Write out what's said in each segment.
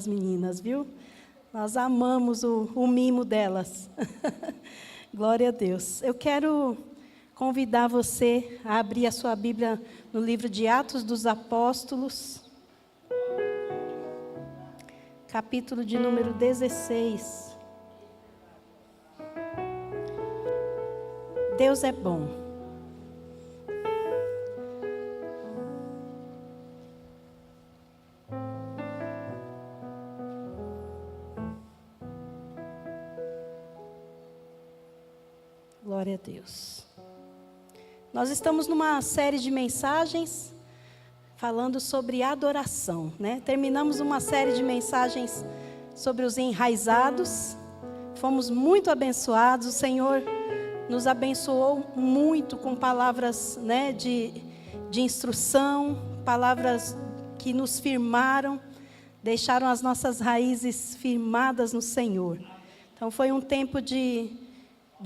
As meninas, viu? Nós amamos o mimo delas. Glória a Deus. Eu quero convidar você a abrir a sua Bíblia no livro de Atos dos Apóstolos, capítulo de número 16. Deus é bom. Glória a Deus. Nós estamos numa série de mensagens falando sobre adoração, né? Terminamos uma série de mensagens sobre os enraizados. Fomos muito abençoados. O Senhor nos abençoou muito com palavras, né, de instrução, palavras que nos firmaram, deixaram as nossas raízes firmadas no Senhor. Então foi um tempo de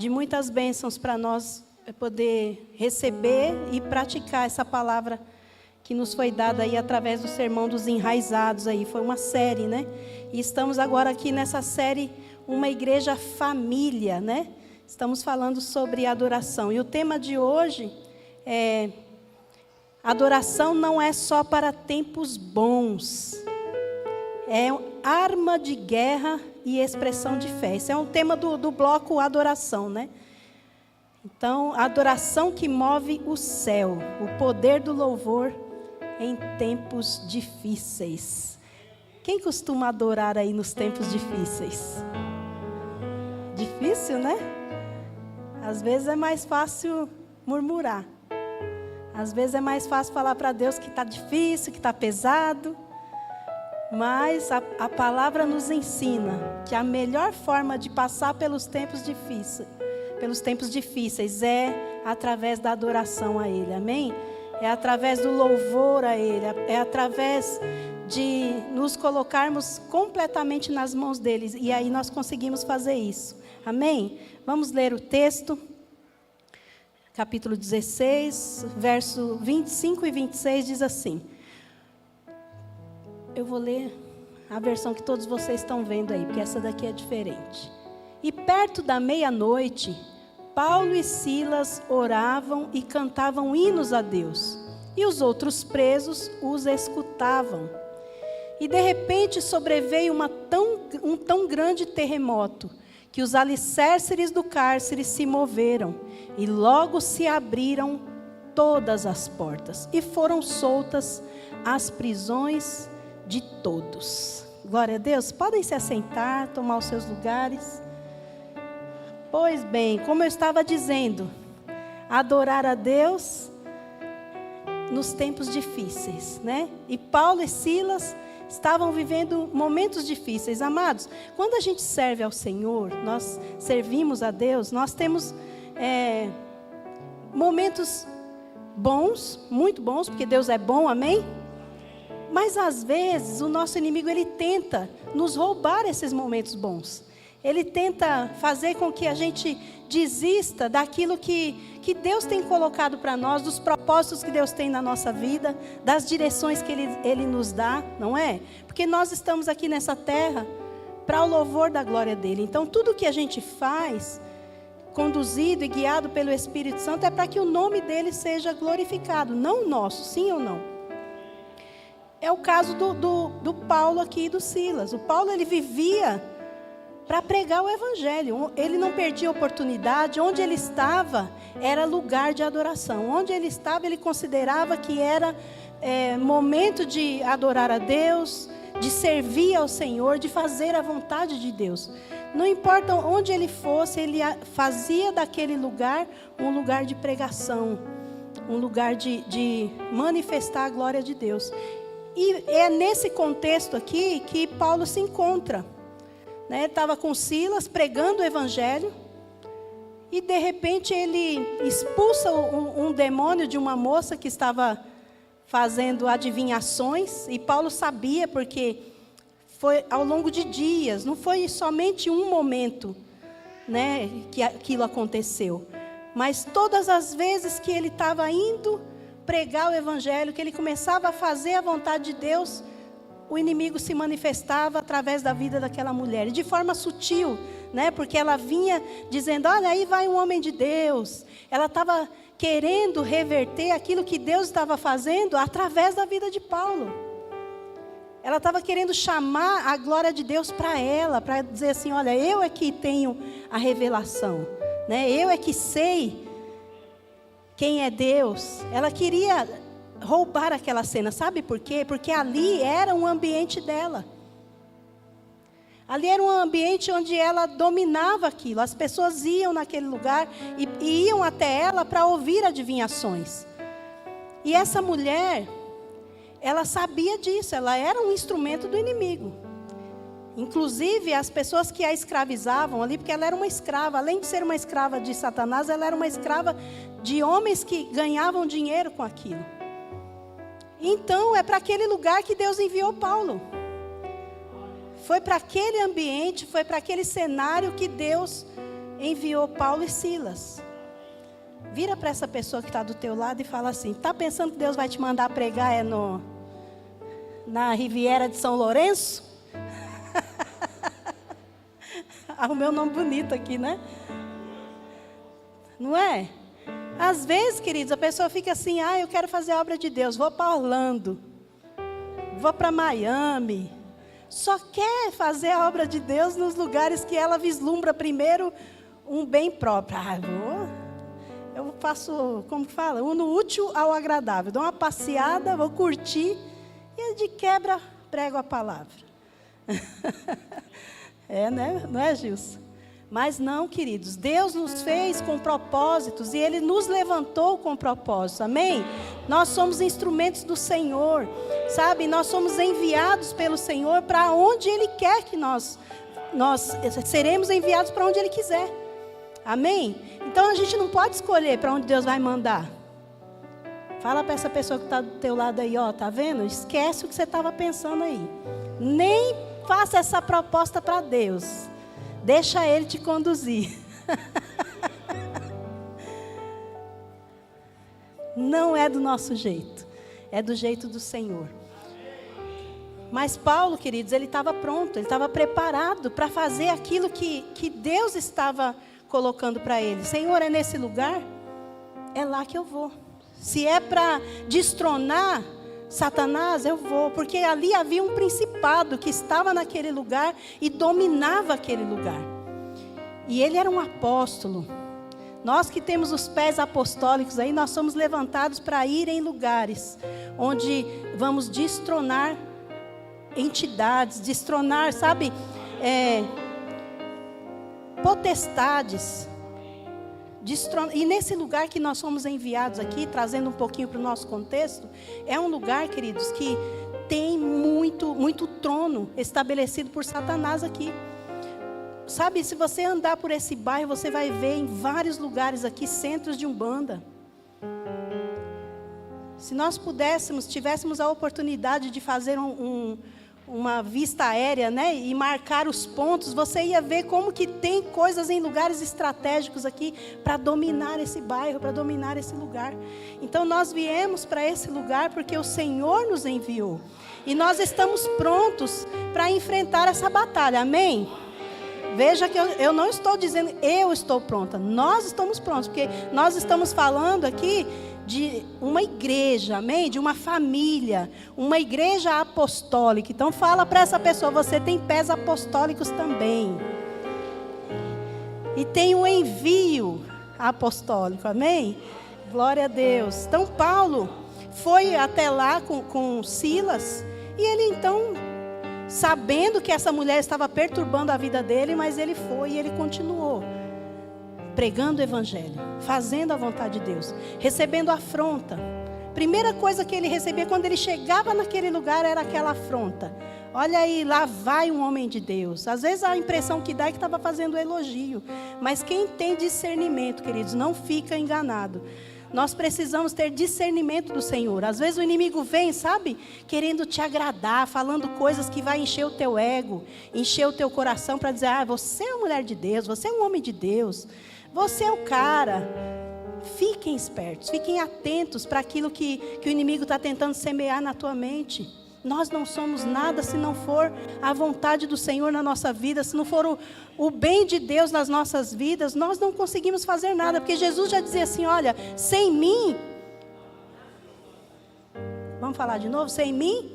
muitas bênçãos para nós poder receber e praticar essa palavra que nos foi dada aí através do sermão dos enraizados aí. Foi uma série, né? E estamos agora aqui nessa série, uma igreja família, né? Estamos falando sobre adoração. E o tema de hoje é: adoração não é só para tempos bons. É arma de guerra e expressão de fé. Esse é um tema do bloco adoração, né? Então, a adoração que move o céu, o poder do louvor em tempos difíceis. Quem costuma adorar aí nos tempos difíceis? Difícil, né? Às vezes é mais fácil murmurar. Às vezes é mais fácil falar para Deus que está difícil, que está pesado. Mas a palavra nos ensina que a melhor forma de passar pelos tempos difíceis é através da adoração a Ele, amém? É através do louvor a Ele, é através de nos colocarmos completamente nas mãos dele, e aí nós conseguimos fazer isso, amém? Vamos ler o texto, capítulo 16, verso 25 e 26, diz assim. Eu vou ler a versão que todos vocês estão vendo aí, porque essa daqui é diferente. E perto da meia-noite, Paulo e Silas oravam e cantavam hinos a Deus. E os outros presos os escutavam. E de repente sobreveio um tão grande terremoto, que os alicerces do cárcere se moveram, e logo se abriram todas as portas, e foram soltas as prisões de todos. Glória a Deus. Podem se assentar, tomar os seus lugares. Pois bem, como eu estava dizendo, adorar a Deus nos tempos difíceis, né? E Paulo e Silas estavam vivendo momentos difíceis. Amados, quando a gente serve ao Senhor, nós servimos a Deus, nós temos momentos bons, muito bons, porque Deus é bom, amém? Mas às vezes o nosso inimigo, ele tenta nos roubar esses momentos bons. Ele tenta fazer com que a gente desista daquilo que Deus tem colocado para nós, dos propósitos que Deus tem na nossa vida, das direções que Ele nos dá, não é? Porque nós estamos aqui nessa terra para o louvor da glória dEle. Então tudo que a gente faz, conduzido e guiado pelo Espírito Santo, é para que o nome dEle seja glorificado, não o nosso, sim ou não? É o caso do Paulo aqui e do Silas. O Paulo, ele vivia para pregar o Evangelho. Ele não perdia oportunidade. Onde ele estava, era lugar de adoração. Onde ele estava, ele considerava que era momento de adorar a Deus, de servir ao Senhor, de fazer a vontade de Deus. Não importa onde ele fosse, ele fazia daquele lugar um lugar de pregação, um lugar de manifestar a glória de Deus. E é nesse contexto aqui que Paulo se encontra, né? Estava com Silas pregando o Evangelho, e de repente ele expulsa um demônio de uma moça que estava fazendo adivinhações, e Paulo sabia, porque foi ao longo de dias, não foi somente um momento, né, que aquilo aconteceu, mas todas as vezes que ele estava indo pregar o Evangelho, que ele começava a fazer a vontade de Deus, o inimigo se manifestava através da vida daquela mulher, e de forma sutil, né? Porque ela vinha dizendo, olha, aí vai um homem de Deus. Ela estava querendo reverter aquilo que Deus estava fazendo através da vida de Paulo. Ela estava querendo chamar a glória de Deus para ela, para dizer assim, olha, eu é que tenho a revelação, né? Eu é que sei quem é Deus. Ela queria roubar aquela cena, sabe por quê? Porque ali era um ambiente dela. Ali era um ambiente onde ela dominava aquilo. As pessoas iam naquele lugar e iam até ela para ouvir adivinhações. E essa mulher, ela sabia disso, ela era um instrumento do inimigo. Inclusive, as pessoas que a escravizavam ali, porque ela era uma escrava, além de ser uma escrava de Satanás, ela era uma escrava de homens que ganhavam dinheiro com aquilo. Então, é para aquele lugar que Deus enviou Paulo. Foi para aquele ambiente, foi para aquele cenário que Deus enviou Paulo e Silas. Vira para essa pessoa que está do teu lado e fala assim, está pensando que Deus vai te mandar pregar na Riviera de São Lourenço? Arrumei um nome bonito aqui, né? Não é? Às vezes, queridos, a pessoa fica assim, eu quero fazer a obra de Deus, vou para Orlando, vou para Miami. Só quer fazer a obra de Deus nos lugares que ela vislumbra primeiro um bem próprio. Eu faço, como que fala? Uno útil ao agradável. Dou uma passeada, vou curtir e de quebra prego a palavra. Né? Não é, Gilson? Mas não, queridos, Deus nos fez com propósitos e Ele nos levantou com propósitos, amém? Nós somos instrumentos do Senhor, sabe? Nós somos enviados pelo Senhor para onde Ele quer que nós seremos enviados para onde Ele quiser, amém? Então a gente não pode escolher para onde Deus vai mandar. Fala para essa pessoa que está do teu lado aí, tá vendo? Esquece o que você estava pensando aí. Nem faça essa proposta para Deus. Deixa Ele te conduzir. Não é do nosso jeito. É do jeito do Senhor. Mas Paulo, queridos, ele estava pronto. Ele estava preparado para fazer aquilo que Deus estava colocando para ele. Senhor, é nesse lugar? É lá que eu vou. Se é para destronar Satanás, eu vou, porque ali havia um principado que estava naquele lugar e dominava aquele lugar. E ele era um apóstolo. Nós que temos os pés apostólicos aí, nós somos levantados para ir em lugares onde vamos destronar entidades, destronar, sabe, potestades. E nesse lugar que nós somos enviados aqui, trazendo um pouquinho para o nosso contexto, é um lugar, queridos, que tem muito trono estabelecido por Satanás aqui. Sabe, se você andar por esse bairro, você vai ver em vários lugares aqui, centros de Umbanda. Se nós tivéssemos a oportunidade de fazer uma vista aérea, né, e marcar os pontos, você ia ver como que tem coisas em lugares estratégicos aqui para dominar esse bairro, para dominar esse lugar. Então nós viemos para esse lugar porque o Senhor nos enviou e nós estamos prontos para enfrentar essa batalha, amém? Veja que eu não estou dizendo eu estou pronta, nós estamos prontos, porque nós estamos falando aqui de uma igreja, amém? De uma família, uma igreja apostólica. Então fala para essa pessoa, você tem pés apostólicos também. E tem um envio apostólico, amém? Glória a Deus. Então Paulo foi até lá com Silas, e ele então, sabendo que essa mulher estava perturbando a vida dele, mas ele foi e ele continuou pregando o evangelho, fazendo a vontade de Deus, recebendo afronta. Primeira coisa que ele recebia quando ele chegava naquele lugar era aquela afronta. Olha aí, lá vai um homem de Deus. Às vezes a impressão que dá é que estava fazendo elogio, mas quem tem discernimento, queridos, não fica enganado. Nós precisamos ter discernimento do Senhor. Às vezes o inimigo vem, sabe, querendo te agradar, falando coisas que vai encher o teu ego, encher o teu coração para dizer, você é uma mulher de Deus, você é um homem de Deus, você é o cara. Fiquem espertos, fiquem atentos para aquilo que o inimigo está tentando semear na tua mente. Nós não somos nada se não for a vontade do Senhor na nossa vida, se não for o bem de Deus nas nossas vidas, nós não conseguimos fazer nada, porque Jesus já dizia assim, olha, sem mim, vamos falar de novo, sem mim,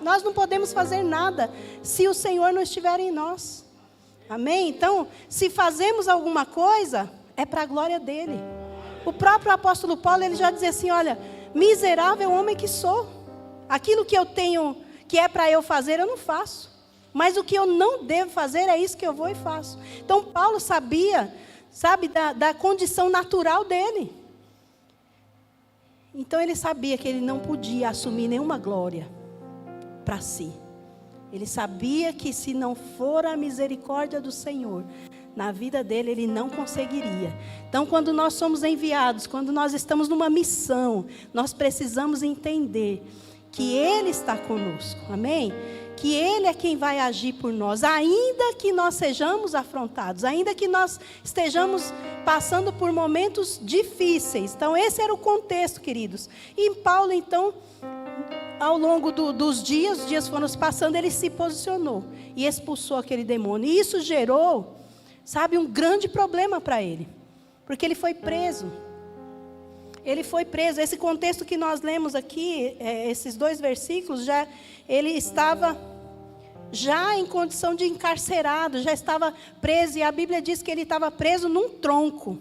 nós não podemos fazer nada, se o Senhor não estiver em nós, amém? Então, se fazemos alguma coisa, é para a glória dEle. O próprio apóstolo Paulo, ele já dizia assim, olha, miserável homem que sou, aquilo que eu tenho, que é para eu fazer, eu não faço. Mas o que eu não devo fazer, é isso que eu vou e faço. Então, Paulo sabia, sabe, da condição natural dele. Então, ele sabia que ele não podia assumir nenhuma glória para si. Ele sabia que se não for a misericórdia do Senhor na vida dele, ele não conseguiria. Então, quando nós somos enviados, quando nós estamos numa missão, nós precisamos entender que Ele está conosco, amém? Que Ele é quem vai agir por nós, ainda que nós sejamos afrontados, ainda que nós estejamos passando por momentos difíceis. Então, esse era o contexto, queridos. E Paulo, então, ao longo dos dias, os dias foram se passando, ele se posicionou e expulsou aquele demônio. E isso gerou, sabe, um grande problema para ele, porque ele foi preso. Ele foi preso. Esse contexto que nós lemos aqui, esses 2 versículos, ele estava já em condição de encarcerado, já estava preso, e a Bíblia diz que ele estava preso num tronco.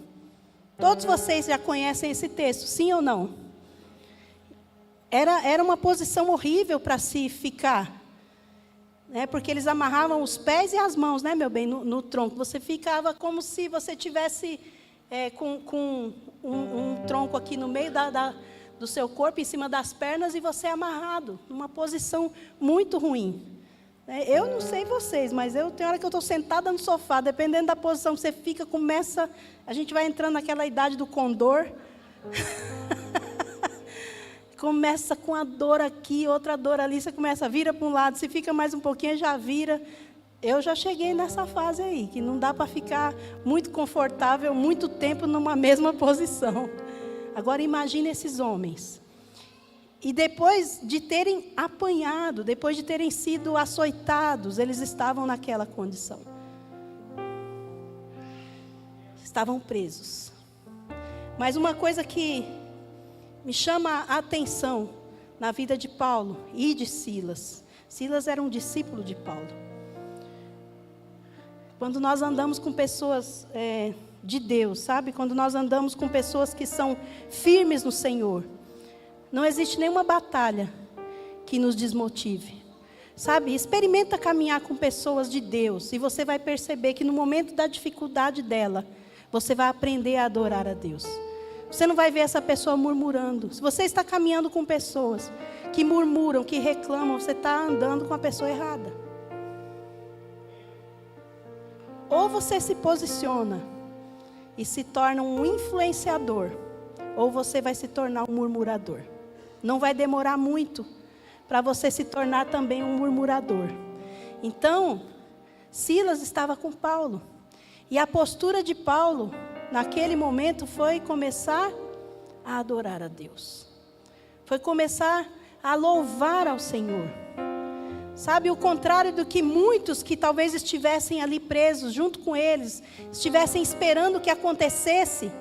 Todos vocês já conhecem esse texto, sim ou não? Era uma posição horrível para se ficar, né? Porque eles amarravam os pés e as mãos, né, meu bem, no tronco. Você ficava como se você tivesse com um tronco aqui no meio do seu corpo, em cima das pernas, e você amarrado, numa posição muito ruim. Eu não sei vocês, mas tem hora que eu estou sentada no sofá, dependendo da posição que você fica, a gente vai entrando naquela idade do condor, começa com a dor aqui, outra dor ali, você vira para um lado, se fica mais um pouquinho, já vira. Eu já cheguei nessa fase aí, que não dá para ficar muito confortável, muito tempo numa mesma posição. Agora imagine esses homens. E depois de terem apanhado, depois de terem sido açoitados, eles estavam naquela condição. Estavam presos. Mas uma coisa que me chama a atenção na vida de Paulo e de Silas. Silas era um discípulo de Paulo. Quando nós andamos com pessoas de Deus, sabe? Quando nós andamos com pessoas que são firmes no Senhor, não existe nenhuma batalha que nos desmotive. Sabe? Experimenta caminhar com pessoas de Deus e você vai perceber que no momento da dificuldade dela, você vai aprender a adorar a Deus. Você não vai ver essa pessoa murmurando. Se você está caminhando com pessoas que murmuram, que reclamam, você está andando com a pessoa errada. Ou você se posiciona e se torna um influenciador, ou você vai se tornar um murmurador. Não vai demorar muito para você se tornar também um murmurador. Então, Silas estava com Paulo. E a postura de Paulo, naquele momento, foi começar a adorar a Deus. Foi começar a louvar ao Senhor. Sabe, o contrário do que muitos que talvez estivessem ali presos junto com eles, estivessem esperando o que acontecesse,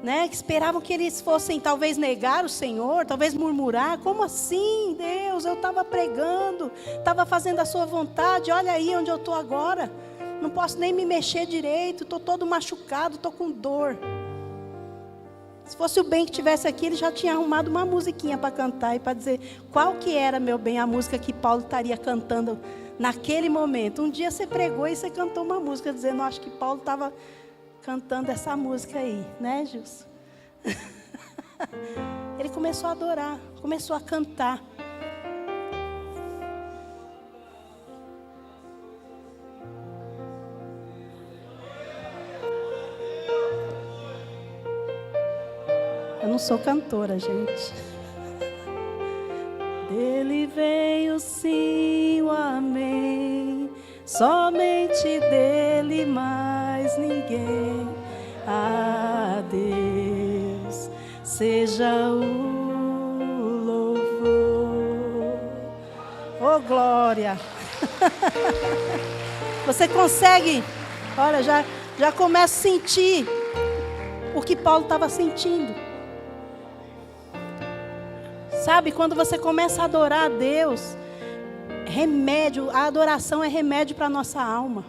né? Que esperavam que eles fossem talvez negar o Senhor, talvez murmurar. Como assim, Deus? Eu estava pregando, estava fazendo a sua vontade, olha aí onde eu estou agora. Não posso nem me mexer direito, estou todo machucado, estou com dor. Se fosse o bem que estivesse aqui, ele já tinha arrumado uma musiquinha para cantar e para dizer qual que era, meu bem, a música que Paulo estaria cantando naquele momento. Um dia você pregou e você cantou uma música dizendo, acho que Paulo estava cantando essa música aí, né, Gilson? Ele começou a adorar, começou a cantar. Eu não sou cantora, gente. Dele veio sim o amém, somente dele mais ninguém. A Deus seja o louvor. Oh, glória. Você consegue, olha, já começa a sentir o que Paulo estava sentindo. Sabe, quando você começa a adorar a Deus, remédio, a adoração é remédio para a nossa alma.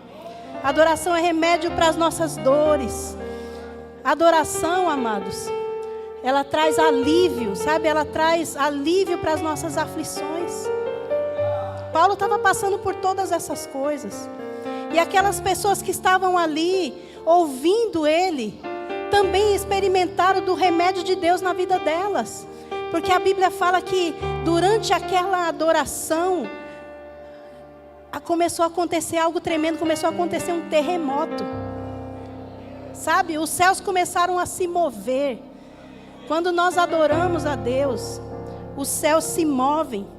A adoração é remédio para as nossas dores. A adoração, amados, ela traz alívio, sabe? Ela traz alívio para as nossas aflições. Paulo estava passando por todas essas coisas. E aquelas pessoas que estavam ali, ouvindo ele, também experimentaram do remédio de Deus na vida delas. Porque a Bíblia fala que durante aquela adoração, começou a acontecer algo tremendo, começou a acontecer um terremoto. Sabe, os céus começaram a se mover. Quando nós adoramos a Deus, os céus se movem.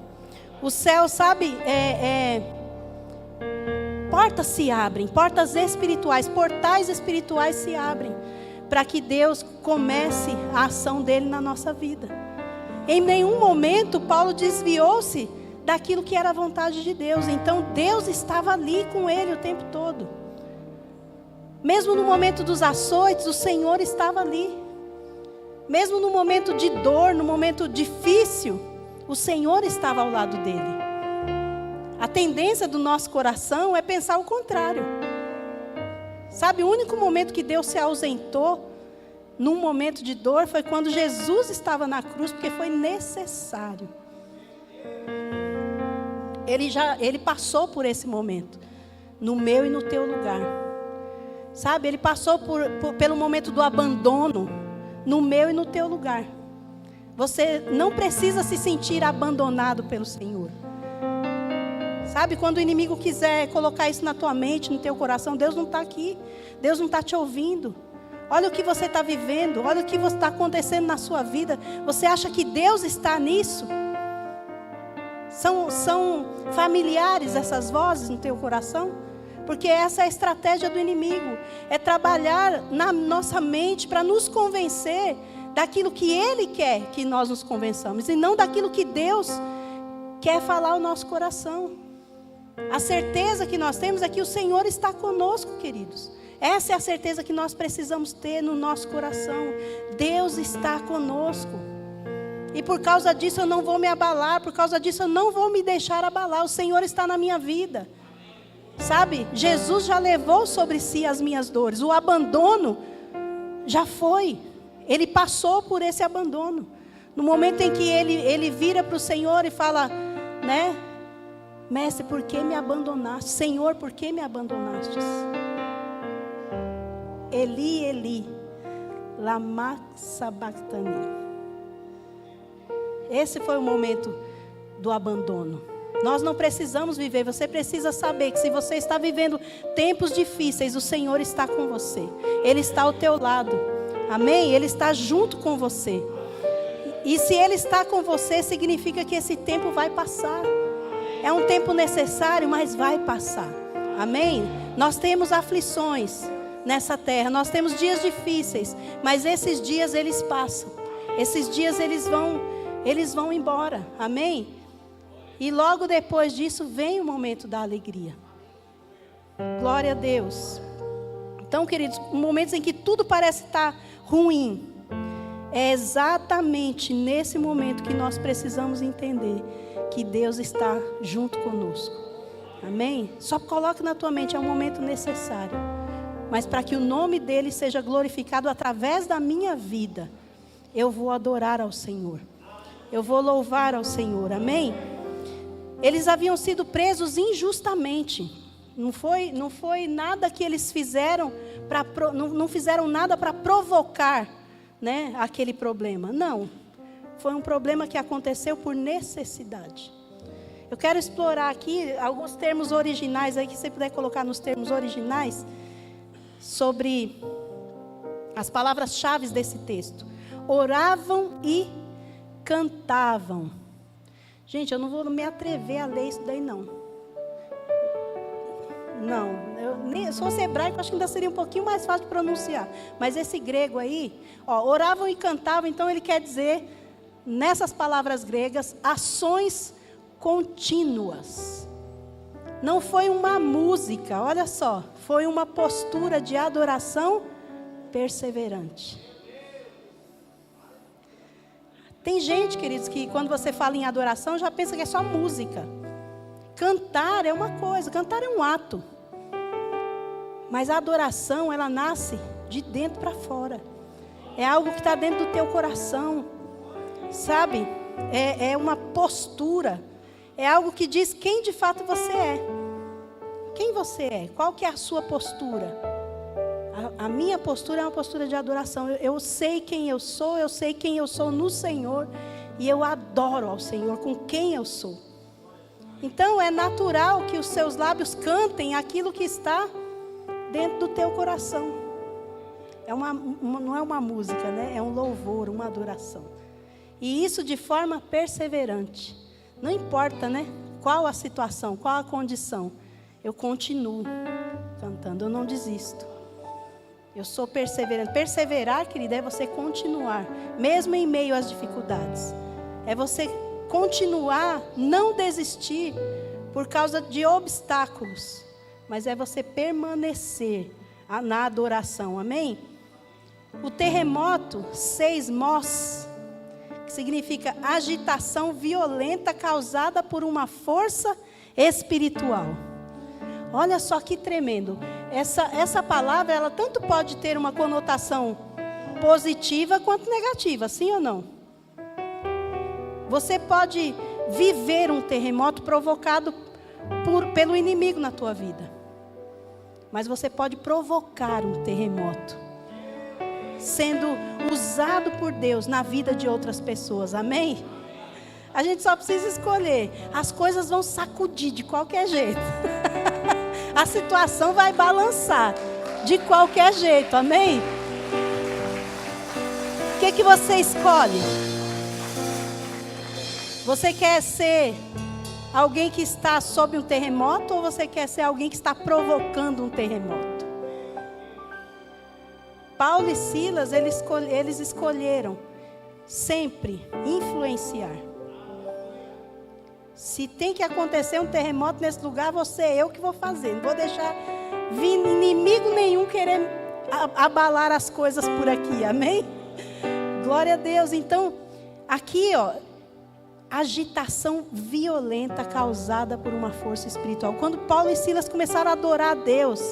Os céus, sabe, portas se abrem, portas espirituais, portais espirituais se abrem, para que Deus comece a ação dele na nossa vida. Em nenhum momento Paulo desviou-se daquilo que era a vontade de Deus. Então Deus estava ali com ele o tempo todo. Mesmo no momento dos açoites, o Senhor estava ali. Mesmo no momento de dor, no momento difícil, o Senhor estava ao lado dele. A tendência do nosso coração é pensar o contrário. Sabe, o único momento que Deus se ausentou num momento de dor foi quando Jesus estava na cruz, porque foi necessário. Ele passou por esse momento, no meu e no teu lugar. Sabe, ele passou pelo momento do abandono, no meu e no teu lugar. Você não precisa se sentir abandonado pelo Senhor. Sabe, quando o inimigo quiser colocar isso na tua mente, no teu coração, Deus não está aqui. Deus não está te ouvindo. Olha o que você está vivendo, olha o que está acontecendo na sua vida. Você acha que Deus está nisso? São familiares essas vozes no teu coração? Porque essa é a estratégia do inimigo. É trabalhar na nossa mente para nos convencer daquilo que ele quer que nós nos convençamos. E não daquilo que Deus quer falar ao nosso coração. A certeza que nós temos é que o Senhor está conosco, queridos. Essa é a certeza que nós precisamos ter no nosso coração. Deus está conosco. E por causa disso eu não vou me abalar. Por causa disso eu não vou me deixar abalar. O Senhor está na minha vida. Sabe, Jesus já levou sobre si as minhas dores. O abandono já foi. Ele passou por esse abandono. No momento em que ele vira para o Senhor e fala, né? Mestre, por que me abandonaste? Senhor, por que me abandonaste? Eli, Eli, lama sabachthani. Esse foi o momento do abandono. Nós não precisamos viver, você precisa saber que se você está vivendo tempos difíceis, o Senhor está com você. Ele está ao teu lado. Amém? Ele está junto com você. E se Ele está com você, significa que esse tempo vai passar. É um tempo necessário, mas vai passar. Amém? Nós temos aflições nessa terra, nós temos dias difíceis, mas esses dias eles passam. Esses dias eles vão embora. Amém? E logo depois disso vem o momento da alegria. Glória a Deus. Então, queridos, momentos em que tudo parece estar ruim, é exatamente nesse momento que nós precisamos entender que Deus está junto conosco. Amém? Só coloque na tua mente, é um momento necessário. Mas para que o nome dele seja glorificado através da minha vida, eu vou adorar ao Senhor. Eu vou louvar ao Senhor. Amém? Eles haviam sido presos injustamente. Não foi nada que eles fizeram, não fizeram nada para provocar, né, aquele problema. Não. Foi um problema que aconteceu por necessidade. Eu quero explorar aqui alguns termos originais, aí que você puder colocar nos termos originais, sobre as palavras-chave desse texto. Oravam e cantavam. Gente, eu não vou me atrever a ler isso daí, não. Não, se fosse hebraico, acho que ainda seria um pouquinho mais fácil de pronunciar. Mas esse grego aí, oravam e cantavam, então ele quer dizer, nessas palavras gregas, ações contínuas. Não foi uma música, olha só, foi uma postura de adoração perseverante. Tem gente, queridos, que quando você fala em adoração já pensa que é só música. Cantar é uma coisa, cantar é um ato. Mas a adoração, ela nasce de dentro para fora. É algo que está dentro do teu coração. Sabe? É uma postura. É algo que diz quem de fato você é. Quem você é? Qual que é a sua postura? A minha postura é uma postura de adoração. Eu sei quem eu sei quem eu sou no Senhor. E eu adoro ao Senhor com quem eu sou. Então é natural que os seus lábios cantem aquilo que está dentro do teu coração. Não é uma música, né? É um louvor, uma adoração. E isso de forma perseverante. Não importa, né? Qual a situação, qual a condição. Eu continuo cantando, eu não desisto. Eu sou perseverante. Perseverar, querida, é você continuar, mesmo em meio às dificuldades. É você continuar, não desistir por causa de obstáculos. Mas é você permanecer na adoração, amém? O terremoto, seismos, que significa agitação violenta causada por uma força espiritual. Olha só que tremendo. Essa palavra, ela tanto pode ter uma conotação positiva quanto negativa, sim ou não? Você pode viver um terremoto provocado pelo inimigo na tua vida. Mas você pode provocar um terremoto sendo usado por Deus na vida de outras pessoas, amém? A gente só precisa escolher. As coisas vão sacudir de qualquer jeito. A situação vai balançar de qualquer jeito, amém? O que você escolhe? Você quer ser alguém que está sob um terremoto ou você quer ser alguém que está provocando um terremoto? Paulo e Silas, eles escolheram sempre influenciar. Se tem que acontecer um terremoto nesse lugar, eu que vou fazer. Não vou deixar vir inimigo nenhum querer abalar as coisas por aqui, amém? Glória a Deus. Então, aqui, agitação violenta causada por uma força espiritual. Quando Paulo e Silas começaram a adorar a Deus,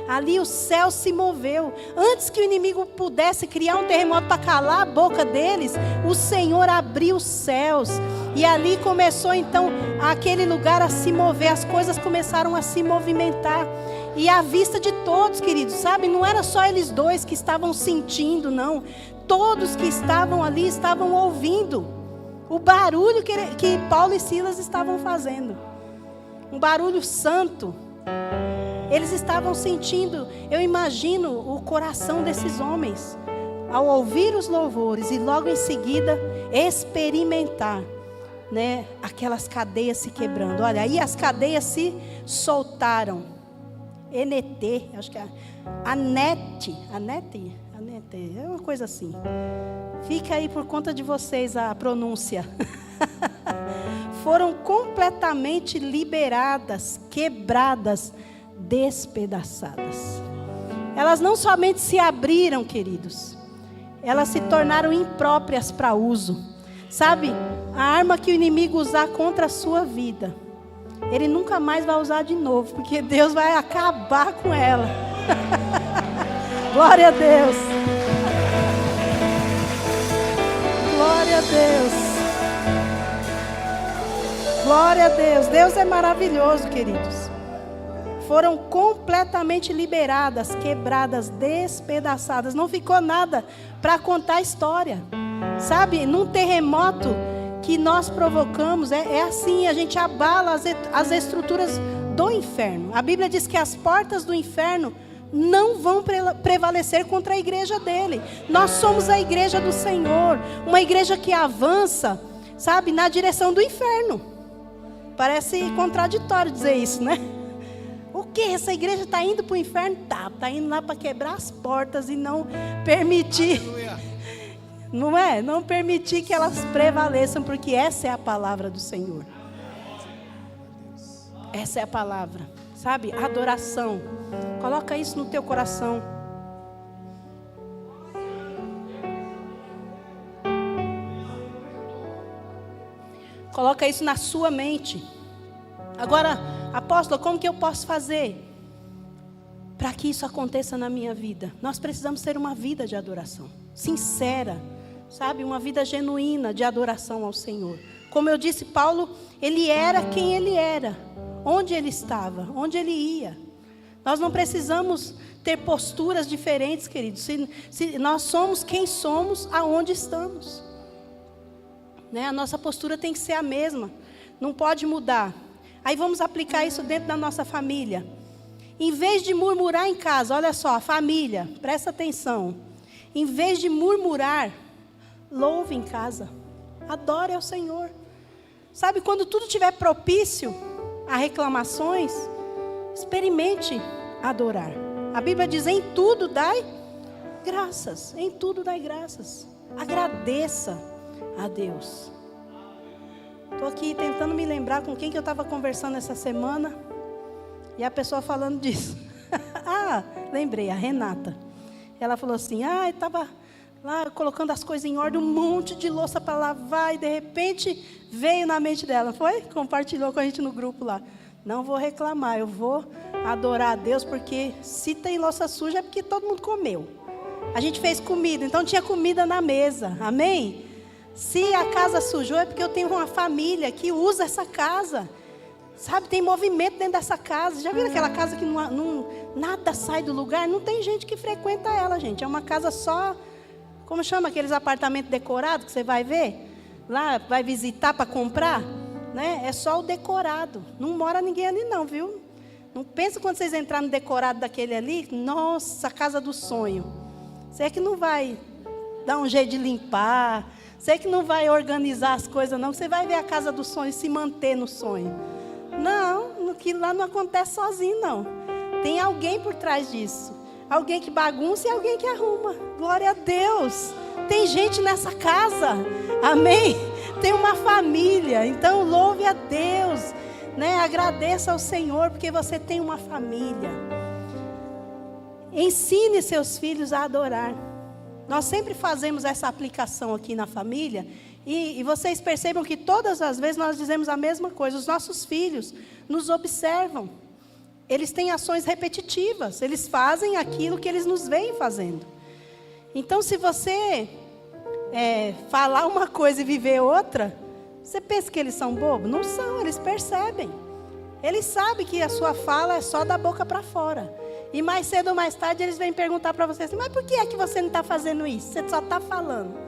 ali o céu se moveu. Antes que o inimigo pudesse criar um terremoto para calar a boca deles, o Senhor abriu os céus. E ali começou então aquele lugar a se mover. As coisas começaram a se movimentar. E à vista de todos, queridos, sabe? Não era só eles dois que estavam sentindo, não. Todos que estavam ali estavam ouvindo o barulho que Paulo e Silas estavam fazendo. Um barulho santo. Eles estavam sentindo, eu imagino o coração desses homens, ao ouvir os louvores e logo em seguida experimentar, né, aquelas cadeias se quebrando. Olha, aí as cadeias se soltaram. Enete, acho que é Anete, é uma coisa assim. Fica aí por conta de vocês a pronúncia. Foram completamente liberadas, quebradas, despedaçadas. Elas não somente se abriram, queridos, elas se tornaram impróprias para uso. Sabe, a arma que o inimigo usar contra a sua vida, ele nunca mais vai usar de novo, porque Deus vai acabar com ela. Glória a Deus. Glória a Deus. Glória a Deus. Deus é maravilhoso, queridos. Foram completamente liberadas, quebradas, despedaçadas. Não ficou nada para contar a história. Sabe, num terremoto que nós provocamos, é assim, a gente abala as estruturas do inferno. A Bíblia diz que as portas do inferno não vão prevalecer contra a igreja dele. Nós somos a igreja do Senhor, uma igreja que avança, sabe, na direção do inferno. Parece contraditório dizer isso, né? O que? Essa igreja está indo para o inferno? Está indo lá para quebrar as portas e não permitir. Não é? Não permitir que elas prevaleçam, porque essa é a palavra do Senhor. Essa é a palavra, sabe? Adoração. Coloca isso no teu coração. Coloca isso na sua mente. Agora, apóstolo, como que eu posso fazer para que isso aconteça na minha vida? Nós precisamos ter uma vida de adoração, sincera, sabe? Uma vida genuína de adoração ao Senhor. Como eu disse, Paulo, ele era quem ele era, onde ele estava, onde ele ia. Nós não precisamos ter posturas diferentes, queridos. Se nós somos quem somos, aonde estamos. Né? A nossa postura tem que ser a mesma, não pode mudar. Aí vamos aplicar isso dentro da nossa família. Em vez de murmurar em casa, olha só, a família, presta atenção. Em vez de murmurar, louve em casa, adore ao Senhor. Sabe, quando tudo estiver propício a reclamações, experimente adorar. A Bíblia diz, em tudo dai graças, em tudo dai graças. Agradeça a Deus. Estou aqui tentando me lembrar com quem que eu estava conversando essa semana. E a pessoa falando disso. Lembrei, a Renata. Ela falou assim, estava lá colocando as coisas em ordem, um monte de louça para lavar. E de repente veio na mente dela, foi? Compartilhou com a gente no grupo lá. Não vou reclamar, eu vou adorar a Deus, porque se tem louça suja é porque todo mundo comeu. A gente fez comida, então tinha comida na mesa, amém? Se a casa sujou é porque eu tenho uma família que usa essa casa. Sabe, tem movimento dentro dessa casa. Já viram aquela casa que nada sai do lugar? Não tem gente que frequenta ela, gente. É uma casa só, como chama aqueles apartamentos decorados que você vai ver? Lá, vai visitar para comprar, né? É só o decorado. Não mora ninguém ali não, viu? Não pensa quando vocês entrarem no decorado daquele ali, nossa, a casa do sonho. Você é que não vai dar um jeito de limpar, você é que não vai organizar as coisas não, você vai ver a casa do sonho se manter no sonho. Não, que lá não acontece sozinho não. Tem alguém por trás disso. Alguém que bagunça e alguém que arruma. Glória a Deus. Tem gente nessa casa. Amém? Tem uma família. Então louve a Deus, né? Agradeça ao Senhor porque você tem uma família. Ensine seus filhos a adorar. Nós sempre fazemos essa aplicação aqui na família. E vocês percebam que todas as vezes nós dizemos a mesma coisa. Os nossos filhos nos observam. Eles têm ações repetitivas. Eles fazem aquilo que eles nos veem fazendo. Então, se você falar uma coisa e viver outra, você pensa que eles são bobos? Não são, eles percebem. Eles sabem que a sua fala é só da boca para fora. E mais cedo ou mais tarde eles vêm perguntar para você assim, mas por que é que você não está fazendo isso? Você só está falando.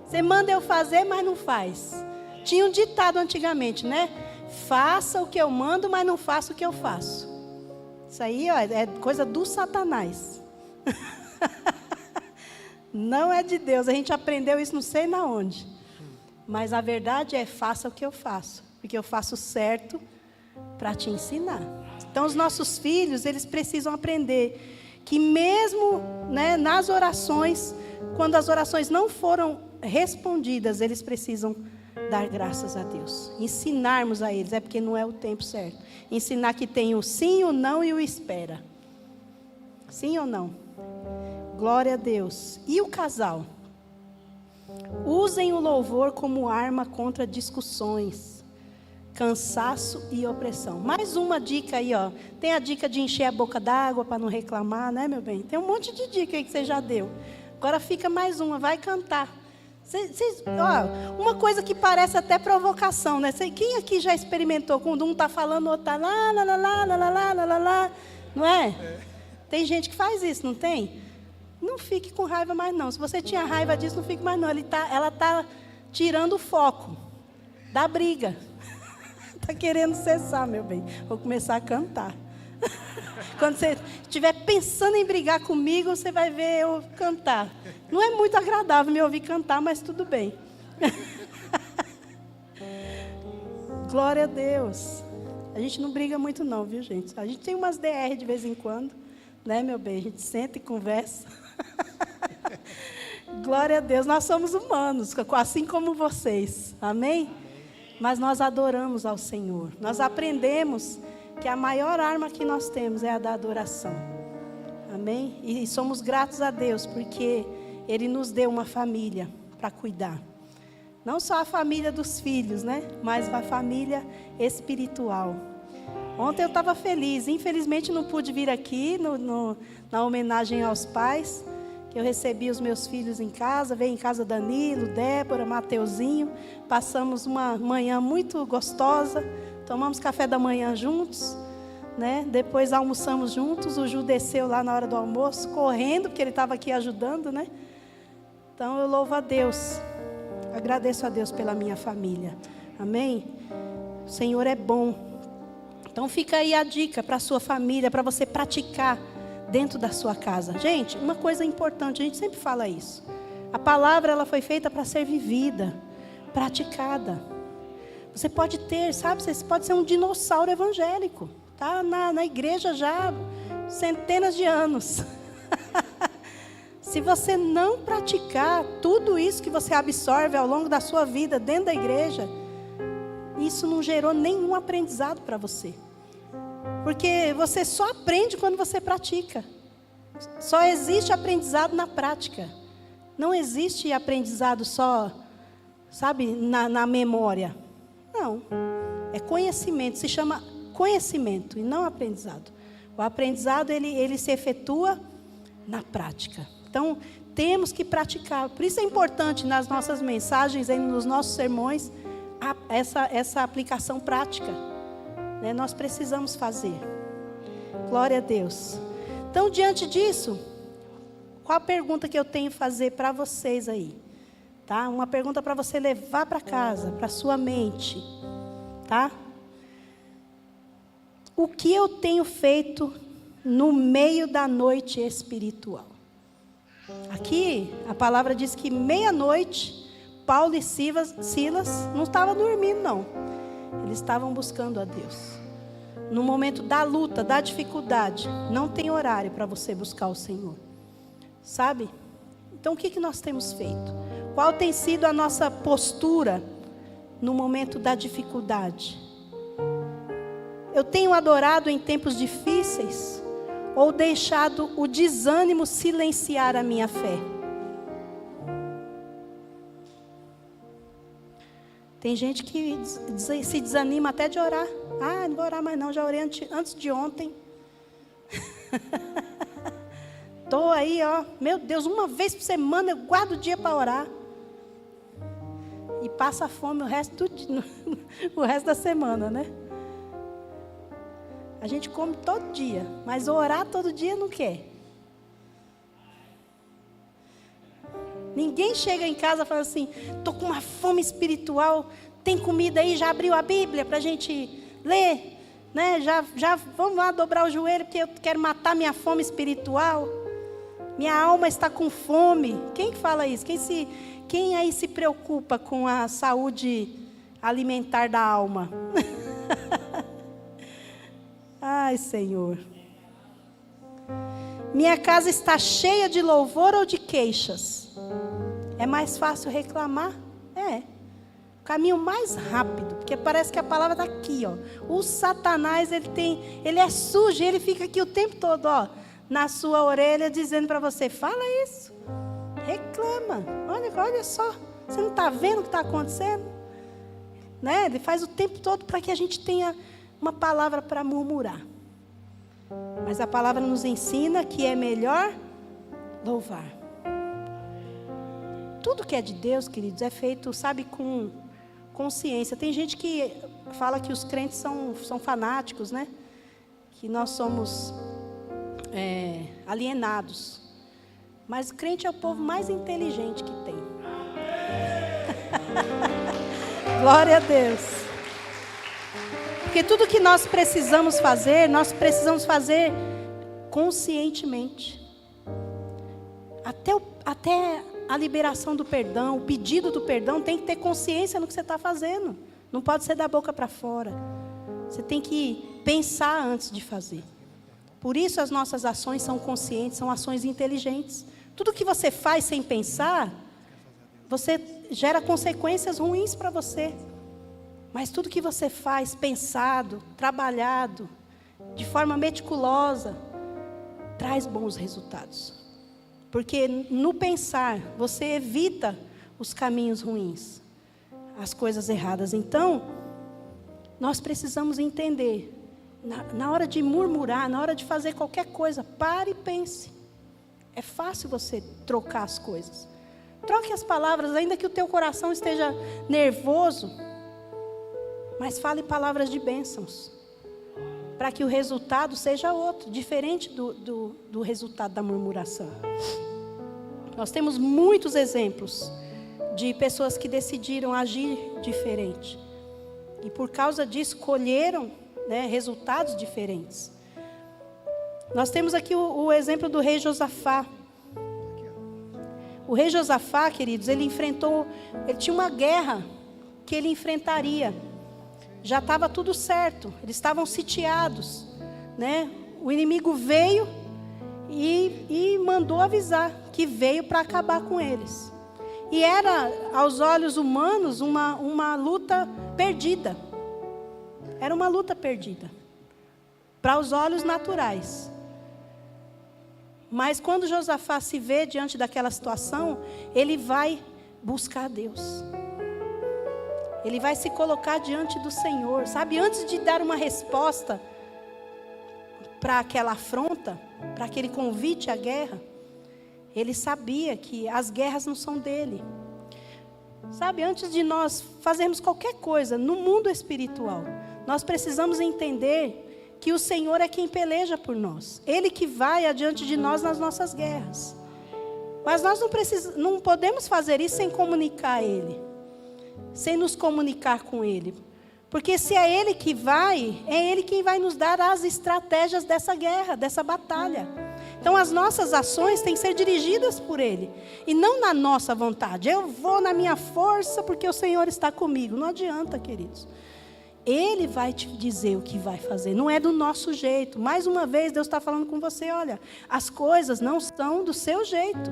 Você manda eu fazer, mas não faz. Tinha um ditado antigamente, né? Faça o que eu mando, mas não faça o que eu faço. Isso aí, ó, é coisa do Satanás. Não é de Deus. A gente aprendeu isso não sei na onde. Mas a verdade é, faça o que eu faço. Porque eu faço certo para te ensinar. Então, os nossos filhos, eles precisam aprender que mesmo, né, nas orações, quando as orações não foram respondidas, eles precisam dar graças a Deus. Ensinarmos a eles, é porque não é o tempo certo. Ensinar que tem o sim, o não e o espera. Sim ou não? Glória a Deus. E o casal? Usem o louvor como arma contra discussões, cansaço e opressão. Mais uma dica aí, ó. Tem a dica de encher a boca d'água para não reclamar, né, meu bem? Tem um monte de dica aí que você já deu. Agora fica mais uma, vai cantar. Uma coisa que parece até provocação, né? Quem aqui já experimentou quando um está falando, o outro está lá, lá, não é? Tem gente que faz isso, não tem? Não fique com raiva mais não. Se você tinha raiva disso, não fique mais não. Ela está tirando o foco da briga. Está querendo cessar, meu bem. Vou começar a cantar. Quando você estiver pensando em brigar comigo, você vai ver eu cantar. Não é muito agradável me ouvir cantar, mas tudo bem. Glória a Deus. A gente não briga muito não, viu, gente? A gente tem umas DR de vez em quando, né, meu bem? A gente senta e conversa. Glória a Deus. Nós somos humanos, assim como vocês. Amém? Mas nós adoramos ao Senhor. Nós aprendemos que a maior arma que nós temos é a da adoração. Amém? E somos gratos a Deus, porque Ele nos deu uma família para cuidar. Não só a família dos filhos, né? Mas a família espiritual. Ontem eu estava feliz. Infelizmente não pude vir aqui na homenagem aos pais. Que eu recebi os meus filhos em casa. Veio em casa Danilo, Débora, Mateuzinho. Passamos uma manhã muito gostosa. Tomamos café da manhã juntos. Né? Depois almoçamos juntos. O Ju desceu lá na hora do almoço, correndo, porque ele estava aqui ajudando, né? Então eu louvo a Deus. Agradeço a Deus pela minha família. Amém? O Senhor é bom. Então fica aí a dica para a sua família, para você praticar dentro da sua casa. Gente, uma coisa importante, a gente sempre fala isso. A palavra, ela foi feita para ser vivida, praticada. Você pode ter, sabe, você pode ser um dinossauro evangélico. Tá na igreja já centenas de anos. Se você não praticar tudo isso que você absorve ao longo da sua vida dentro da igreja, isso não gerou nenhum aprendizado para você. Porque você só aprende quando você pratica. Só existe aprendizado na prática. Não existe aprendizado só, sabe, na memória. Não. É conhecimento. Se chama conhecimento e não aprendizado. O aprendizado, ele se efetua na prática. Então, temos que praticar. Por isso é importante nas nossas mensagens, nos nossos sermões, essa aplicação prática. Né? Nós precisamos fazer. Glória a Deus. Então, diante disso, qual a pergunta que eu tenho que fazer para vocês aí? Tá? Uma pergunta para você levar para casa, para sua mente. Tá? O que eu tenho feito no meio da noite espiritual? Aqui, a palavra diz que meia-noite, Paulo e Silas não estavam dormindo, não. Eles estavam buscando a Deus. No momento da luta, da dificuldade, não tem horário para você buscar o Senhor. Sabe? Então, o que nós temos feito? Qual tem sido a nossa postura no momento da dificuldade? Eu tenho adorado em tempos difíceis? Ou deixado o desânimo silenciar a minha fé? Tem gente que se desanima até de orar. Ah, não vou orar mais não, já orei antes de ontem. Estou aí, ó, meu Deus, uma vez por semana eu guardo o dia para orar. E passa fome o resto da semana, né? A gente come todo dia, mas orar todo dia não quer. Ninguém chega em casa e fala assim, estou com uma fome espiritual, tem comida aí, já abriu a Bíblia para a gente ler? Né? Já vamos lá dobrar o joelho, porque eu quero matar minha fome espiritual. Minha alma está com fome. Quem que fala isso? Quem aí se preocupa com a saúde alimentar da alma? Ai, Senhor. Minha casa está cheia de louvor ou de queixas? É mais fácil reclamar? É. O caminho mais rápido, porque parece que a palavra está aqui, ó. O Satanás, ele é sujo, ele fica aqui o tempo todo, ó, na sua orelha, dizendo para você, fala isso. Reclama. Olha só. Você não está vendo o que está acontecendo? Né? Ele faz o tempo todo para que a gente tenha uma palavra para murmurar. Mas a palavra nos ensina que é melhor louvar. Tudo que é de Deus, queridos, é feito, sabe, com consciência. Tem gente que fala que os crentes são fanáticos, né? Que nós somos alienados. Mas o crente é o povo mais inteligente que tem. Glória a Deus. Porque tudo que nós precisamos fazer conscientemente. Até a liberação do perdão, o pedido do perdão, tem que ter consciência no que você está fazendo. Não pode ser da boca para fora. Você tem que pensar antes de fazer. Por isso as nossas ações são conscientes, são ações inteligentes. Tudo que você faz sem pensar, você gera consequências ruins para você. Mas tudo que você faz pensado, trabalhado, de forma meticulosa, traz bons resultados. Porque no pensar, você evita os caminhos ruins, as coisas erradas. Então, nós precisamos entender, na hora de murmurar, na hora de fazer qualquer coisa, pare e pense. É fácil você trocar as coisas. Troque as palavras, ainda que o teu coração esteja nervoso, mas fale palavras de bênçãos, para que o resultado seja outro, diferente do resultado da murmuração. Nós temos muitos exemplos de pessoas que decidiram agir diferente, e por causa disso colheram, resultados diferentes. Nós temos aqui o exemplo do rei Josafá. O rei Josafá, queridos, ele tinha uma guerra que ele enfrentaria. Já estava tudo certo, eles estavam sitiados, O inimigo veio e mandou avisar que veio para acabar com eles. E era, aos olhos humanos, uma luta perdida. Era uma luta perdida, para os olhos naturais. Mas quando Josafá se vê diante daquela situação, ele vai buscar Deus. Ele vai se colocar diante do Senhor, sabe? Antes de dar uma resposta para aquela afronta, para aquele convite à guerra, ele sabia que as guerras não são dele. Sabe, antes de nós fazermos qualquer coisa no mundo espiritual, nós precisamos entender que o Senhor é quem peleja por nós. Ele que vai adiante de nós nas nossas guerras. Mas nós não podemos fazer isso sem comunicar a Ele, sem nos comunicar com Ele. Porque se é Ele que vai, é Ele quem vai nos dar as estratégias dessa guerra, dessa batalha. Então as nossas ações têm que ser dirigidas por Ele, e não na nossa vontade. Eu vou na minha força porque o Senhor está comigo. Não adianta, queridos. Ele vai te dizer o que vai fazer, não é do nosso jeito. Mais uma vez Deus está falando com você, olha, as coisas não são do seu jeito.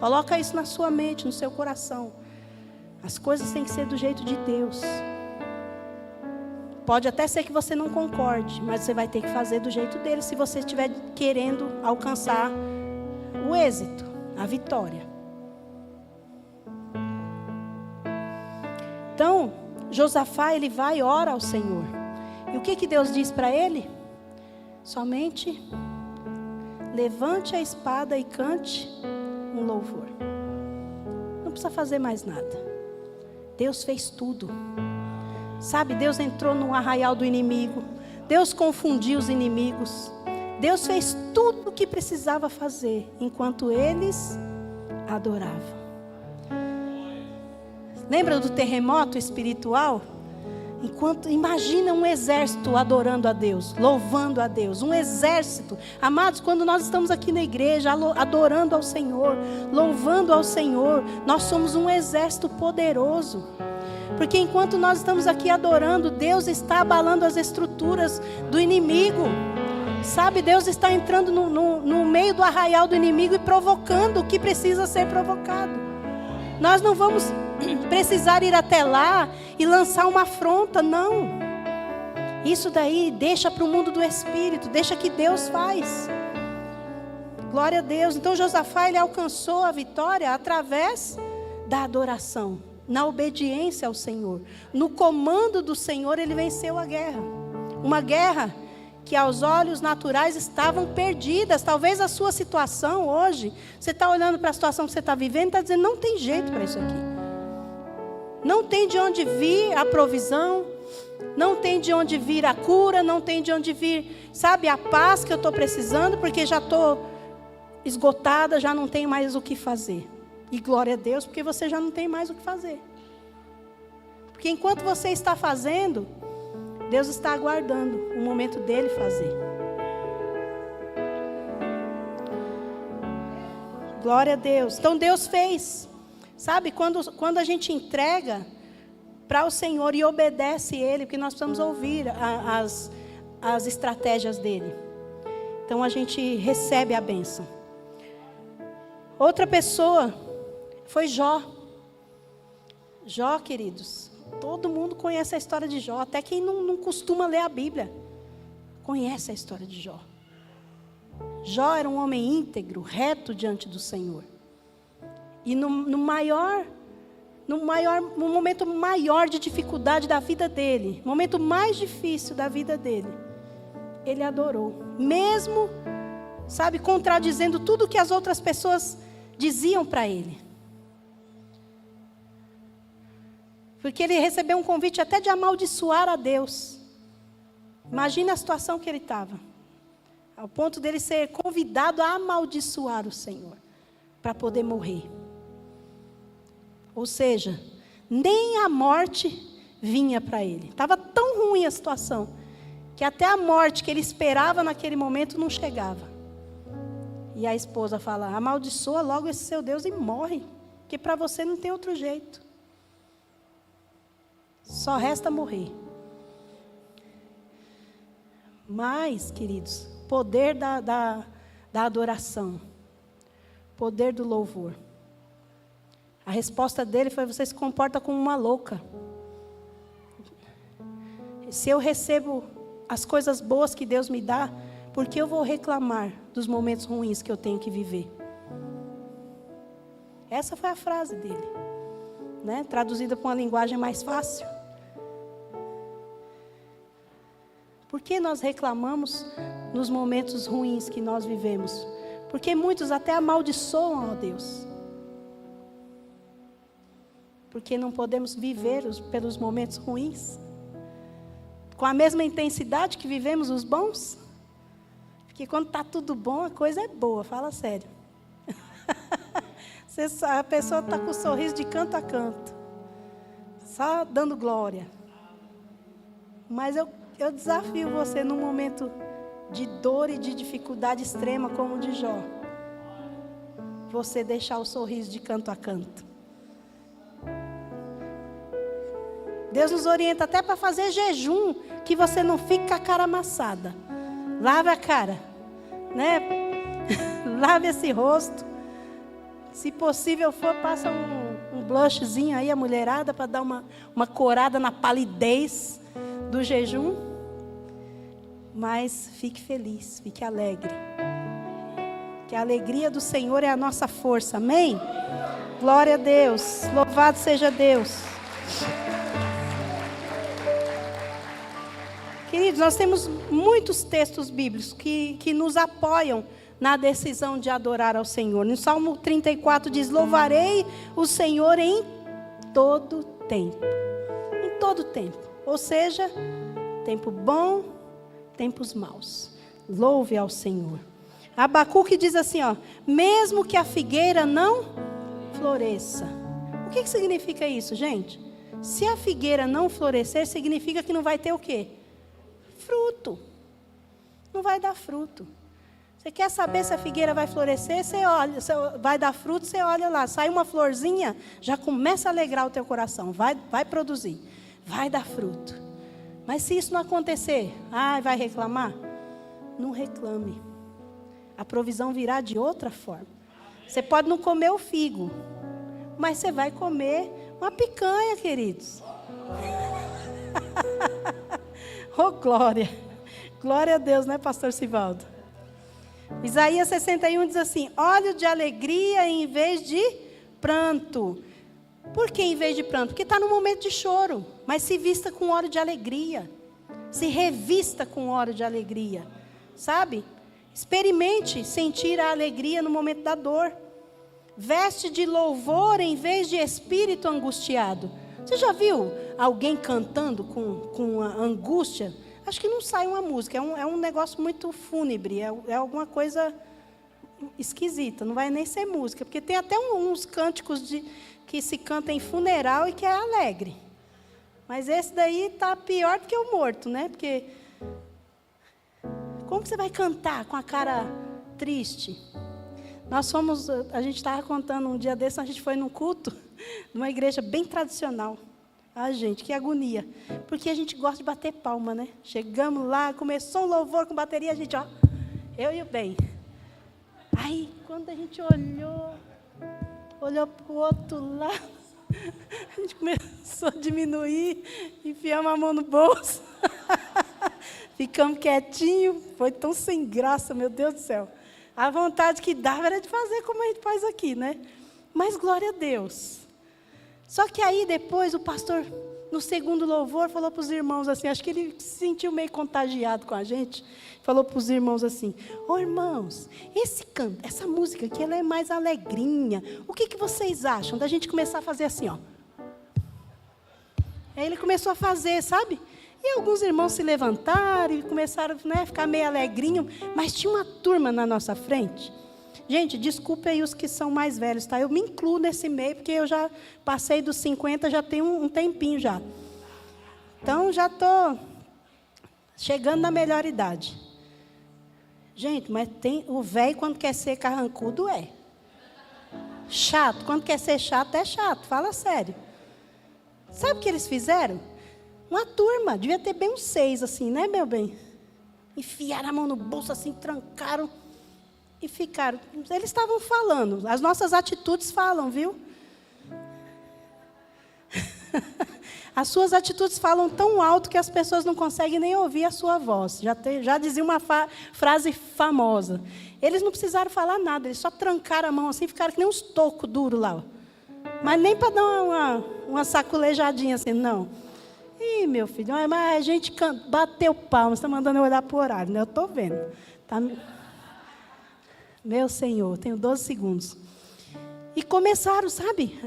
Coloca isso na sua mente, no seu coração. As coisas têm que ser do jeito de Deus. Pode até ser que você não concorde, mas você vai ter que fazer do jeito dele, se você estiver querendo alcançar o êxito, a vitória. Então, Josafá, ele vai e ora ao Senhor. E o que Deus diz para ele? Somente levante a espada e cante um louvor. Não precisa fazer mais nada. Deus fez tudo. Sabe, Deus entrou no arraial do inimigo. Deus confundiu os inimigos. Deus fez tudo o que precisava fazer enquanto eles adoravam. Lembra do terremoto espiritual? Imagina um exército adorando a Deus, louvando a Deus. Um exército. Amados, quando nós estamos aqui na igreja adorando ao Senhor, louvando ao Senhor, nós somos um exército poderoso. Porque enquanto nós estamos aqui adorando, Deus está abalando as estruturas do inimigo. Sabe, Deus está entrando no meio do arraial do inimigo e provocando o que precisa ser provocado. Nós não vamos precisar ir até lá e lançar uma afronta, não. Isso daí deixa para o mundo do Espírito, deixa que Deus faz. Glória a Deus. Então Josafá, ele alcançou a vitória através da adoração, na obediência ao Senhor. No comando do Senhor, ele venceu a guerra. Uma guerra que aos olhos naturais estavam perdidas. Talvez a sua situação hoje, você está olhando para a situação que você está vivendo e está dizendo, não tem jeito para isso aqui. Não tem de onde vir a provisão, não tem de onde vir a cura, não tem de onde vir, sabe, a paz que eu estou precisando, porque já estou esgotada, já não tenho mais o que fazer. E glória a Deus, porque você já não tem mais o que fazer. Porque enquanto você está fazendo, Deus está aguardando o momento dele fazer. Glória a Deus. Então Deus fez. Sabe, quando a gente entrega para o Senhor e obedece Ele, porque nós precisamos ouvir as estratégias dEle. Então a gente recebe a bênção. Outra pessoa foi Jó. Jó, queridos, todo mundo conhece a história de Jó, até quem não costuma ler a Bíblia conhece a história de Jó. Jó era um homem íntegro, reto diante do Senhor. E no momento maior de dificuldade da vida dele, momento mais difícil da vida dele, ele adorou. Mesmo, contradizendo tudo que as outras pessoas diziam para ele. Porque ele recebeu um convite até de amaldiçoar a Deus. Imagina a situação que ele estava. Ao ponto dele ser convidado a amaldiçoar o Senhor, para poder morrer. Ou seja, nem a morte vinha para ele. Estava tão ruim a situação, que até a morte que ele esperava naquele momento não chegava. E a esposa fala: amaldiçoa logo esse seu Deus e morre, porque para você não tem outro jeito. Só resta morrer. Mas, queridos, poder da adoração, poder do louvor. A resposta dele foi: você se comporta como uma louca. Se eu recebo as coisas boas que Deus me dá, por que eu vou reclamar dos momentos ruins que eu tenho que viver? Essa foi a frase dele, né? Traduzida para uma linguagem mais fácil. Por que nós reclamamos nos momentos ruins que nós vivemos? Porque muitos até amaldiçoam a Deus. Porque não podemos viver pelos momentos ruins com a mesma intensidade que vivemos os bons. Porque quando está tudo bom, a coisa é boa, fala sério. A pessoa está com o sorriso de canto a canto, só dando glória. Mas eu desafio você num momento de dor e de dificuldade extrema como o de Jó, você deixar o sorriso de canto a canto. Deus nos orienta até para fazer jejum, que você não fique com a cara amassada. Lave a cara, né? Lave esse rosto. Se possível for, passa um blushzinho aí, a mulherada, para dar uma corada na palidez do jejum. Mas fique feliz, fique alegre. Que a alegria do Senhor é a nossa força, amém? Glória a Deus, louvado seja Deus. Queridos, nós temos muitos textos bíblicos que nos apoiam na decisão de adorar ao Senhor. No Salmo 34 diz: louvarei o Senhor em todo tempo. Em todo tempo. Ou seja, tempo bom, tempos maus. Louve ao Senhor. Abacuque diz assim, mesmo que a figueira não floresça. O que significa isso, gente? Se a figueira não florescer, significa que não vai ter o quê? Fruto. Não vai dar fruto. Você quer saber se a figueira vai florescer? Você olha, vai dar fruto, você olha lá, sai uma florzinha, já começa a alegrar o teu coração, vai produzir, vai dar fruto. Mas se isso não acontecer, vai reclamar? Não reclame. A provisão virá de outra forma. Você pode não comer o figo, mas você vai comer uma picanha, queridos. Oh, glória. Glória a Deus, né, pastor Sivaldo? Isaías 61 diz assim: óleo de alegria em vez de pranto. Por que em vez de pranto? Porque está no momento de choro. Mas se vista com óleo de alegria. Se revista com óleo de alegria. Sabe? Experimente sentir a alegria no momento da dor. Veste de louvor em vez de espírito angustiado. Você já viu alguém cantando com a angústia? Acho que não sai uma música, é um negócio muito fúnebre, é alguma coisa esquisita, não vai nem ser música, porque tem até uns cânticos que se canta em funeral e que é alegre. Mas esse daí está pior do que o morto, né? Porque como você vai cantar com a cara triste? A gente estava contando um dia desse, a gente foi num culto, numa igreja bem tradicional. Gente, que agonia. Porque a gente gosta de bater palma, né? Chegamos lá, começou um louvor com bateria, a gente, eu e o bem. Aí, quando a gente olhou para o outro lado, a gente começou a diminuir, enfiamos a mão no bolso. Ficamos quietinhos, foi tão sem graça, meu Deus do céu. A vontade que dava era de fazer como a gente faz aqui, né? Mas glória a Deus. Só que aí depois o pastor, no segundo louvor, falou para os irmãos assim, acho que ele se sentiu meio contagiado com a gente, falou para os irmãos assim, ô irmãos, esse canto, essa música aqui, ela é mais alegrinha, o que vocês acham da gente começar a fazer assim, ó? Aí ele começou a fazer, sabe? E alguns irmãos se levantaram e começaram, né, a ficar meio alegrinho, mas tinha uma turma na nossa frente. Gente, desculpe aí os que são mais velhos, tá? Eu me incluo nesse meio, porque eu já passei dos 50, já tenho um tempinho já. Então, já estou chegando na melhor idade. Gente, mas tem o velho, quando quer ser carrancudo, é. Chato, quando quer ser chato, é chato, fala sério. Sabe o que eles fizeram? Uma turma, devia ter bem uns 6 assim, né, meu bem? Enfiaram a mão no bolso assim, trancaram e ficaram. Eles estavam falando, as nossas atitudes falam, viu? As suas atitudes falam tão alto que as pessoas não conseguem nem ouvir a sua voz. Já dizia uma frase famosa. Eles não precisaram falar nada, eles só trancaram a mão assim, ficaram que nem uns tocos duros lá. Ó. Mas nem para dar uma saculejadinha assim, não. Ih, meu filho, mas a gente bateu palmas, está mandando eu olhar para o horário, né? Eu estou vendo. Tá... Meu Senhor, tenho 12 segundos. E começaram, sabe?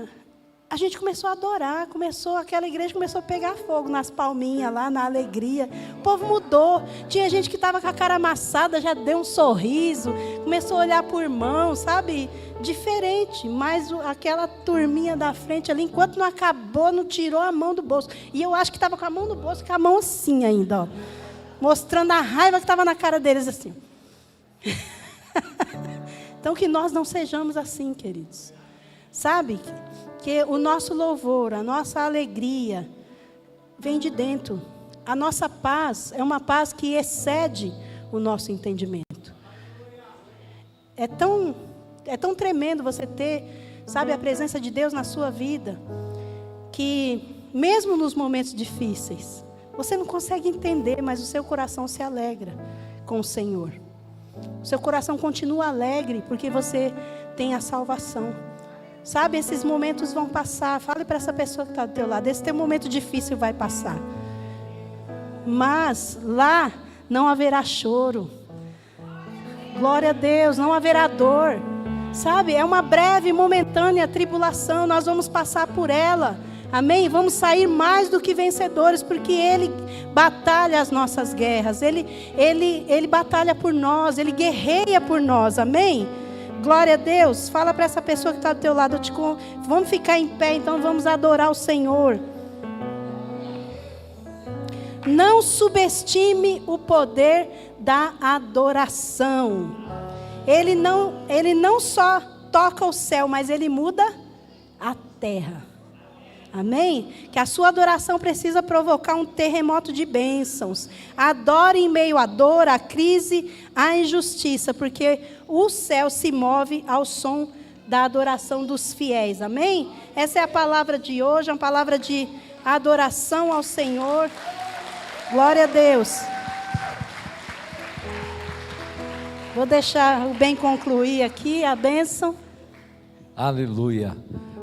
A gente começou a adorar, aquela igreja começou a pegar fogo nas palminhas lá, na alegria. O povo mudou. Tinha gente que estava com a cara amassada, já deu um sorriso, começou a olhar para o irmão, sabe? Diferente, mas aquela turminha da frente ali, enquanto não acabou, não tirou a mão do bolso. E eu acho que estava com a mão no bolso, com a mão assim ainda, ó, mostrando a raiva que estava na cara deles assim. Então, que nós não sejamos assim, queridos. Sabe? Que o nosso louvor, a nossa alegria, vem de dentro. A nossa paz é uma paz que excede o nosso entendimento. É tão tremendo você ter, sabe, a presença de Deus na sua vida, que mesmo nos momentos difíceis, você não consegue entender, mas o seu coração se alegra com o Senhor. O seu coração continua alegre, porque você tem a salvação. Sabe, esses momentos vão passar. Fale para essa pessoa que está do teu lado, esse teu momento difícil vai passar. Mas lá não haverá choro. Glória a Deus, não haverá dor. Sabe, é uma breve e momentânea tribulação, nós vamos passar por ela. Amém? Vamos sair mais do que vencedores, porque Ele batalha as nossas guerras. Ele batalha por nós, Ele guerreia por nós. Amém? Glória a Deus. Fala para essa pessoa que está do teu lado. Vamos ficar em pé, então vamos adorar o Senhor. Não subestime o poder da adoração. Ele não só toca o céu, mas Ele muda a terra. Amém? Que a sua adoração precisa provocar um terremoto de bênçãos. Adore em meio à dor, à crise, à injustiça, porque o céu se move ao som da adoração dos fiéis. Amém? Essa é a palavra de hoje, uma palavra de adoração ao Senhor. Glória a Deus. Vou deixar o bem concluir aqui, a bênção. Aleluia.